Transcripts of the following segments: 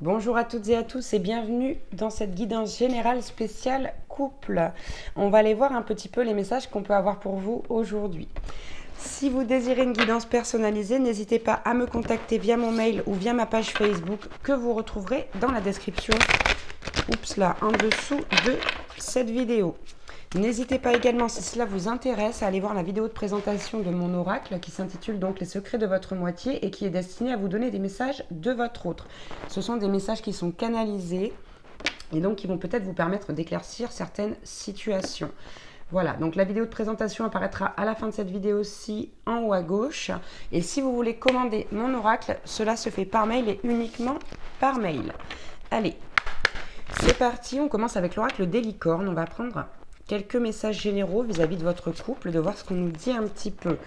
Bonjour à toutes et à tous et bienvenue dans cette guidance générale spéciale couple. On va aller voir un petit peu les messages qu'on peut avoir pour vous aujourd'hui. Si vous désirez une guidance personnalisée, n'hésitez pas à me contacter via mon mail ou via ma page Facebook que vous retrouverez dans la description, en dessous de cette vidéo. N'hésitez pas également, si cela vous intéresse, à aller voir la vidéo de présentation de mon oracle qui s'intitule donc Les secrets de votre moitié et qui est destinée à vous donner des messages de votre autre. Ce sont des messages qui sont canalisés et donc qui vont peut-être vous permettre d'éclaircir certaines situations. Voilà, donc la vidéo de présentation apparaîtra à la fin de cette vidéo-ci en haut à gauche. Et si vous voulez commander mon oracle, cela se fait par mail et uniquement par mail. Allez, c'est parti, on commence avec l'oracle des licornes. On va prendre quelques messages généraux vis-à-vis de votre couple, de voir ce qu'on nous dit un petit peu.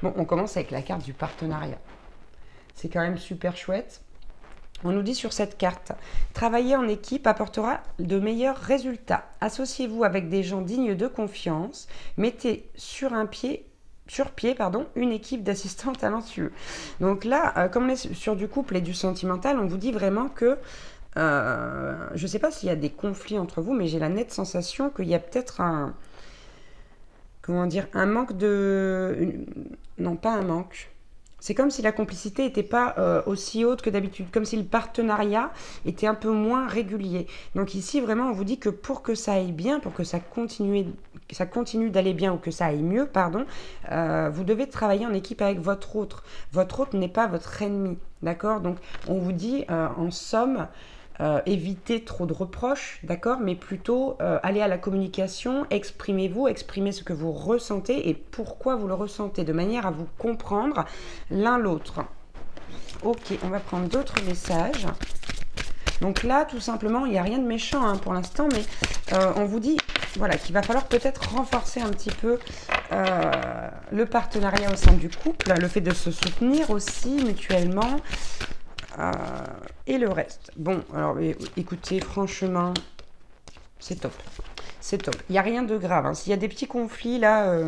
Bon, on commence avec la carte du partenariat. C'est quand même super chouette. On nous dit sur cette carte, travailler en équipe apportera de meilleurs résultats. Associez-vous avec des gens dignes de confiance. Mettez sur pied, une équipe d'assistants talentueux. Donc là, comme on est sur du couple et du sentimental, on vous dit vraiment que je ne sais pas s'il y a des conflits entre vous, mais j'ai la nette sensation qu'il y a peut-être un manque de... Non, pas un manque. C'est comme si la complicité n'était pas aussi haute que d'habitude, comme si le partenariat était un peu moins régulier. Donc ici, vraiment, on vous dit que pour que ça aille bien, pour que ça continue d'aller bien ou que ça aille mieux, vous devez travailler en équipe avec votre autre. Votre autre n'est pas votre ennemi, d'accord? Donc on vous dit, en somme... évitez trop de reproches, d'accord, mais plutôt allez à la communication, exprimez-vous, exprimez ce que vous ressentez et pourquoi vous le ressentez, de manière à vous comprendre l'un l'autre. Ok, on va prendre d'autres messages. Donc là, tout simplement, il n'y a rien de méchant pour l'instant, mais on vous dit voilà, qu'il va falloir peut-être renforcer un petit peu le partenariat au sein du couple, le fait de se soutenir aussi mutuellement. Et le reste. Bon, alors écoutez, franchement, c'est top. C'est top. Il n'y a rien de grave. S'il y a des petits conflits là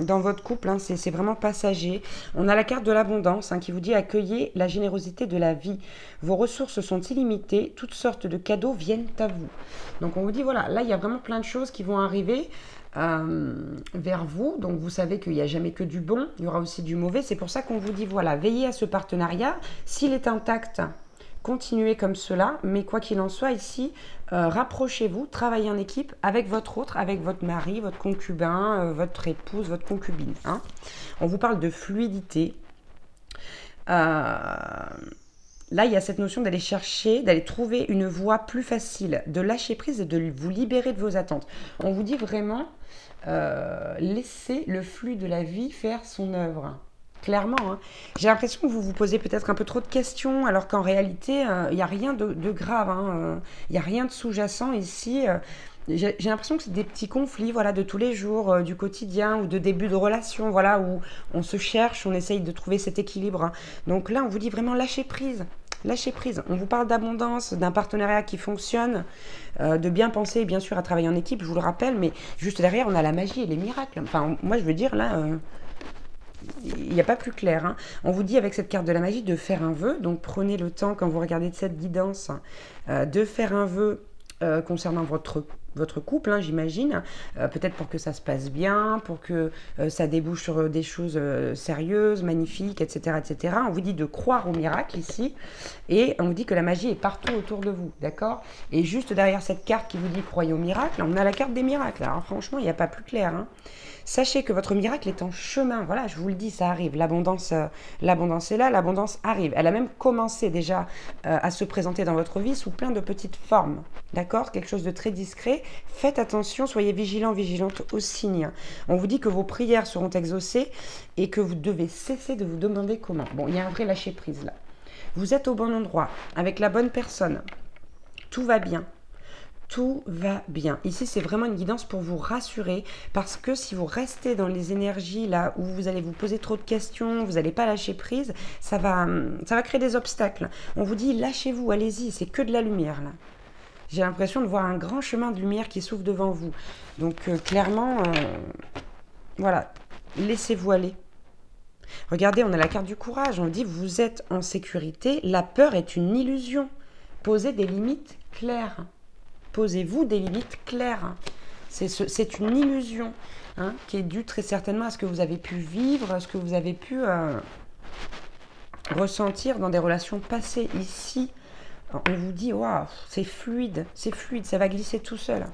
dans votre couple, c'est vraiment passager. On a la carte de l'abondance qui vous dit accueillez la générosité de la vie. Vos ressources sont illimitées. Toutes sortes de cadeaux viennent à vous. Donc on vous dit voilà, là il y a vraiment plein de choses qui vont arriver vers vous, donc vous savez qu'il n'y a jamais que du bon, il y aura aussi du mauvais, c'est pour ça qu'on vous dit voilà, veillez à ce partenariat, s'il est intact, continuez comme cela, mais quoi qu'il en soit ici, rapprochez-vous, travaillez en équipe avec votre autre, avec votre mari, votre concubin, votre épouse, votre concubine. On vous parle de fluidité. Là, il y a cette notion d'aller chercher, d'aller trouver une voie plus facile, de lâcher prise et de vous libérer de vos attentes. On vous dit vraiment, laissez le flux de la vie faire son œuvre. Clairement, j'ai l'impression que vous vous posez peut-être un peu trop de questions, alors qu'en réalité, il n'y a rien de grave. Il n'y a rien de sous-jacent ici. J'ai l'impression que c'est des petits conflits de tous les jours, du quotidien ou de début de relation, où on se cherche, on essaye de trouver cet équilibre. Donc là, on vous dit vraiment lâcher prise. Lâchez prise. On vous parle d'abondance, d'un partenariat qui fonctionne, de bien penser, bien sûr, à travailler en équipe, je vous le rappelle, mais juste derrière, on a la magie et les miracles. Enfin, moi, je veux dire, là... il n'y a pas plus clair. On vous dit avec cette carte de la magie de faire un vœu. Donc prenez le temps quand vous regardez cette guidance de faire un vœu concernant votre couple, j'imagine. Peut-être pour que ça se passe bien, pour que ça débouche sur des choses sérieuses, magnifiques, etc., etc. On vous dit de croire au miracle ici. Et on vous dit que la magie est partout autour de vous, d'accord? Et juste derrière cette carte qui vous dit croyez au miracle, on a la carte des miracles. Alors franchement, il n'y a pas plus clair. Sachez que votre miracle est en chemin. Voilà, je vous le dis, ça arrive. L'abondance est là, l'abondance arrive. Elle a même commencé déjà à se présenter dans votre vie sous plein de petites formes. D'accord? Quelque chose de très discret. Faites attention, soyez vigilants, vigilantes aux signes. On vous dit que vos prières seront exaucées et que vous devez cesser de vous demander comment. Bon, il y a un vrai lâcher-prise là. Vous êtes au bon endroit, avec la bonne personne. Tout va bien. Tout va bien. Ici, c'est vraiment une guidance pour vous rassurer parce que si vous restez dans les énergies là où vous allez vous poser trop de questions, vous n'allez pas lâcher prise, ça va créer des obstacles. On vous dit lâchez-vous, allez-y, c'est que de la lumière là. J'ai l'impression de voir un grand chemin de lumière qui s'ouvre devant vous. Donc clairement, voilà, laissez-vous aller. Regardez, on a la carte du courage, on dit vous êtes en sécurité, la peur est une illusion. Posez des limites claires. Posez-vous des limites claires. C'est une illusion hein, qui est due très certainement à ce que vous avez pu vivre, à ce que vous avez pu ressentir dans des relations passées. Ici, on vous dit, waouh, c'est fluide, ça va glisser tout seul.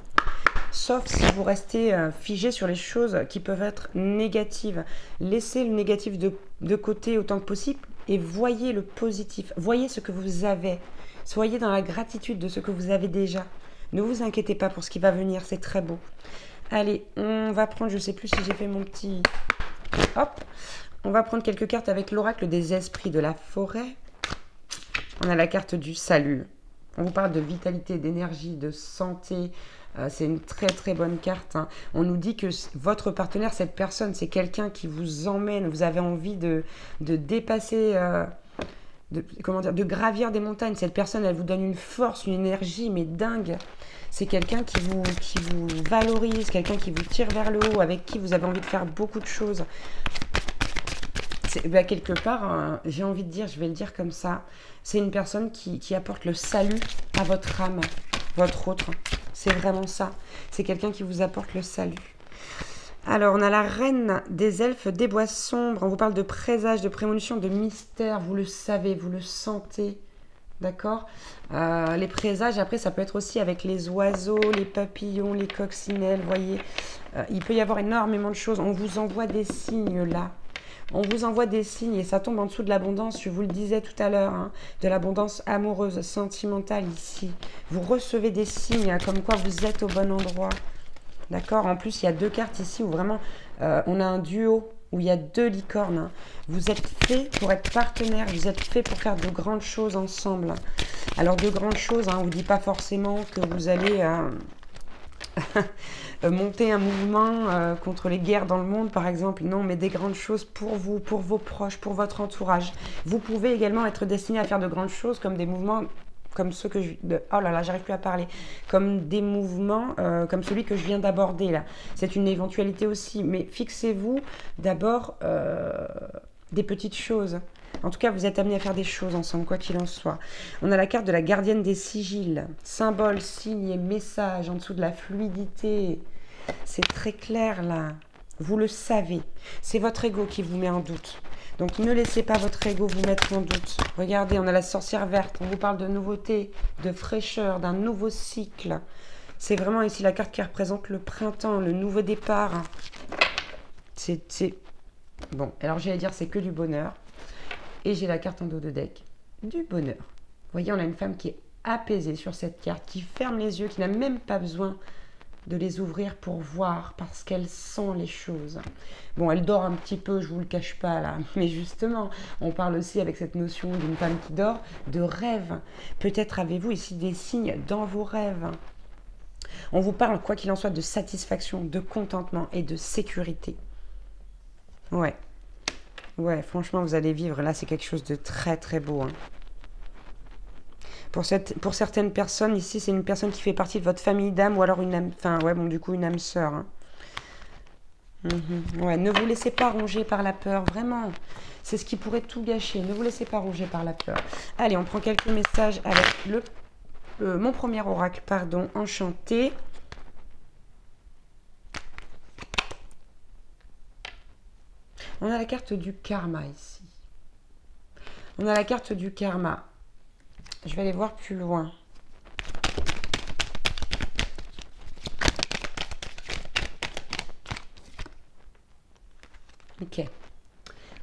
Sauf si vous restez figé sur les choses qui peuvent être négatives. Laissez le négatif de côté autant que possible et voyez le positif. Voyez ce que vous avez. Soyez dans la gratitude de ce que vous avez déjà. Ne vous inquiétez pas pour ce qui va venir, c'est très beau. Allez, on va prendre, je ne sais plus si j'ai fait mon petit... Hop, on va prendre quelques cartes avec l'oracle des esprits de la forêt. On a la carte du salut. On vous parle de vitalité, d'énergie, de santé. C'est une très très bonne carte. Hein. On nous dit que votre partenaire, cette personne, c'est quelqu'un qui vous emmène. Vous avez envie de dépasser... de gravir des montagnes. Cette personne, elle vous donne une force, une énergie, mais dingue. C'est quelqu'un qui vous valorise, quelqu'un qui vous tire vers le haut, avec qui vous avez envie de faire beaucoup de choses. Quelque part, j'ai envie de dire, je vais le dire comme ça, c'est une personne qui apporte le salut à votre âme, votre autre. C'est vraiment ça. C'est quelqu'un qui vous apporte le salut. Alors, on a la reine des elfes des bois sombres. On vous parle de présage, de prémonition, de mystère. Vous le savez, vous le sentez. D'accord les présages, après, ça peut être aussi avec les oiseaux, les papillons, les coccinelles, vous voyez. Il peut y avoir énormément de choses. On vous envoie des signes là. On vous envoie des signes et ça tombe en dessous de l'abondance, je vous le disais tout à l'heure, hein, de l'abondance amoureuse, sentimentale ici. Vous recevez des signes hein, comme quoi vous êtes au bon endroit. D'accord. En plus, il y a deux cartes ici où vraiment on a un duo, où il y a deux licornes. Hein. Vous êtes fait pour être partenaire, vous êtes fait pour faire de grandes choses ensemble. Alors, de grandes choses, hein, on ne vous dit pas forcément que vous allez monter un mouvement contre les guerres dans le monde, par exemple. Non, mais des grandes choses pour vous, pour vos proches, pour votre entourage. Vous pouvez également être destiné à faire de grandes choses comme des mouvements... comme ceux que je... Oh là là, j'arrive plus à parler. Comme des mouvements, comme celui que je viens d'aborder là. C'est une éventualité aussi. Mais fixez-vous d'abord des petites choses. En tout cas, vous êtes amenés à faire des choses ensemble, quoi qu'il en soit. On a la carte de la gardienne des sigils. Symbole, signe et message en dessous de la fluidité. C'est très clair là. Vous le savez. C'est votre ego qui vous met en doute. Donc, ne laissez pas votre ego vous mettre en doute. Regardez, on a la sorcière verte. On vous parle de nouveauté, de fraîcheur, d'un nouveau cycle. C'est vraiment ici la carte qui représente le printemps, le nouveau départ. C'est... Bon, alors j'allais dire c'est que du bonheur. Et j'ai la carte en dos de deck. Du bonheur. Vous voyez, on a une femme qui est apaisée sur cette carte, qui ferme les yeux, qui n'a même pas besoin de les ouvrir pour voir, parce qu'elle sent les choses. Bon, elle dort un petit peu, je vous le cache pas là, mais justement, on parle aussi avec cette notion d'une femme qui dort, de rêve. Peut-être avez-vous ici des signes dans vos rêves. On vous parle, quoi qu'il en soit, de satisfaction, de contentement et de sécurité. Ouais. Ouais, franchement, vous allez vivre, là, c'est quelque chose de très, très beau. Hein. Pour certaines personnes, ici, c'est une personne qui fait partie de votre famille d'âme ou alors une âme... Enfin, ouais, bon, du coup, une âme sœur. Hein. Ouais, ne vous laissez pas ronger par la peur, vraiment. C'est ce qui pourrait tout gâcher. Ne vous laissez pas ronger par la peur. Allez, on prend quelques messages avec mon premier oracle, pardon, enchanté. On a la carte du karma ici. On a la carte du karma. Je vais aller voir plus loin. Ok.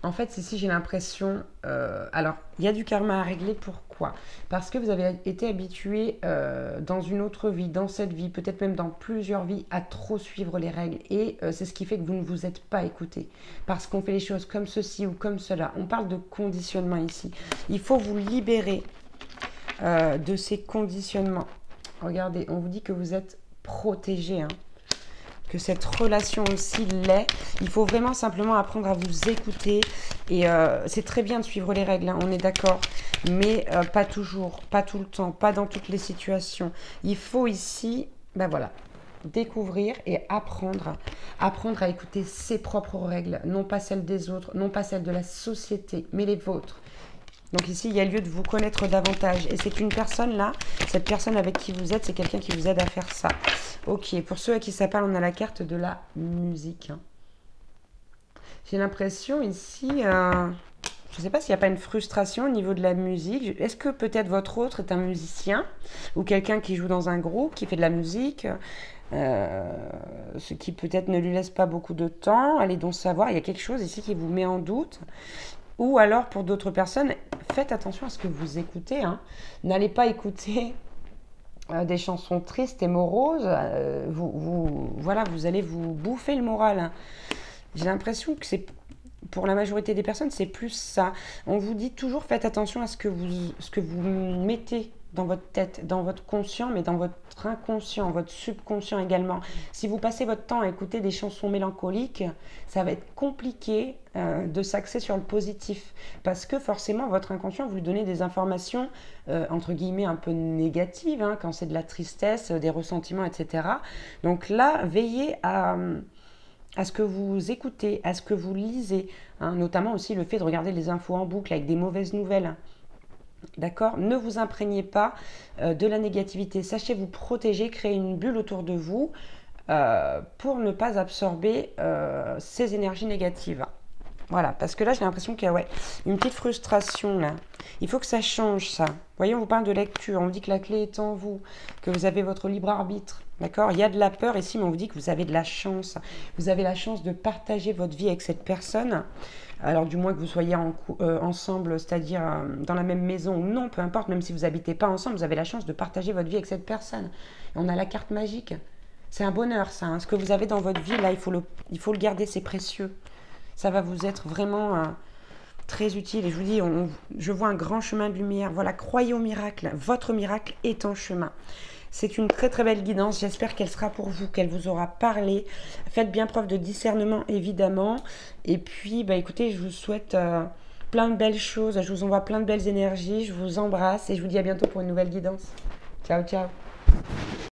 En fait, ici, j'ai l'impression... alors, il y a du karma à régler. Pourquoi? Parce que vous avez été habitué dans une autre vie, dans cette vie, peut-être même dans plusieurs vies, à trop suivre les règles. Et c'est ce qui fait que vous ne vous êtes pas écouté. Parce qu'on fait les choses comme ceci ou comme cela. On parle de conditionnement ici. Il faut vous libérer de ces conditionnements. Regardez, on vous dit que vous êtes protégé, hein. Que cette relation aussi l'est. Il faut vraiment simplement apprendre à vous écouter. Et c'est très bien de suivre les règles, hein, on est d'accord. Mais pas toujours, pas tout le temps, pas dans toutes les situations. Il faut ici, ben voilà, découvrir et apprendre à écouter ses propres règles. Non pas celles des autres, non pas celles de la société, mais les vôtres. Donc ici, il y a lieu de vous connaître davantage. Et c'est une personne là, cette personne avec qui vous êtes, c'est quelqu'un qui vous aide à faire ça. Ok, pour ceux à qui ça parle, on a la carte de la musique. J'ai l'impression ici, je ne sais pas s'il n'y a pas une frustration au niveau de la musique. Est-ce que peut-être votre autre est un musicien ou quelqu'un qui joue dans un groupe, qui fait de la musique, ce qui peut-être ne lui laisse pas beaucoup de temps. Allez donc savoir, il y a quelque chose ici qui vous met en doute. Ou alors pour d'autres personnes, faites attention à ce que vous écoutez. Hein. N'allez pas écouter des chansons tristes et moroses. Voilà, vous allez vous bouffer le moral. Hein. J'ai l'impression que c'est pour la majorité des personnes, c'est plus ça. On vous dit toujours faites attention à ce que vous mettez dans votre tête, dans votre conscient, mais dans votre inconscient, votre subconscient également. Si vous passez votre temps à écouter des chansons mélancoliques, ça va être compliqué de s'axer sur le positif. Parce que forcément, votre inconscient, vous lui donnez des informations, entre guillemets, un peu négatives, hein, quand c'est de la tristesse, des ressentiments, etc. Donc là, veillez à ce que vous écoutez, à ce que vous lisez, hein, notamment aussi le fait de regarder les infos en boucle avec des mauvaises nouvelles. D'accord? Ne vous imprégnez pas de la négativité. Sachez vous protéger, créer une bulle autour de vous pour ne pas absorber ces énergies négatives. Voilà, parce que là, j'ai l'impression qu'il y a une petite frustration, là. Il faut que ça change, ça. Vous voyez, on vous parle de lecture, on vous dit que la clé est en vous, que vous avez votre libre arbitre, d'accord? Il y a de la peur ici, mais on vous dit que vous avez de la chance. Vous avez la chance de partager votre vie avec cette personne. Alors, du moins que vous soyez ensemble, c'est-à-dire dans la même maison ou non, peu importe, même si vous n'habitez pas ensemble, vous avez la chance de partager votre vie avec cette personne. Et on a la carte magique. C'est un bonheur, ça. Hein. Ce que vous avez dans votre vie, là, il faut le garder, c'est précieux. Ça va vous être vraiment très utile. Et je vous dis, je vois un grand chemin de lumière. Voilà, croyez au miracle. Votre miracle est en chemin. C'est une très très belle guidance. J'espère qu'elle sera pour vous, qu'elle vous aura parlé. Faites bien preuve de discernement, évidemment. Et puis, écoutez, je vous souhaite plein de belles choses. Je vous envoie plein de belles énergies. Je vous embrasse et je vous dis à bientôt pour une nouvelle guidance. Ciao, ciao.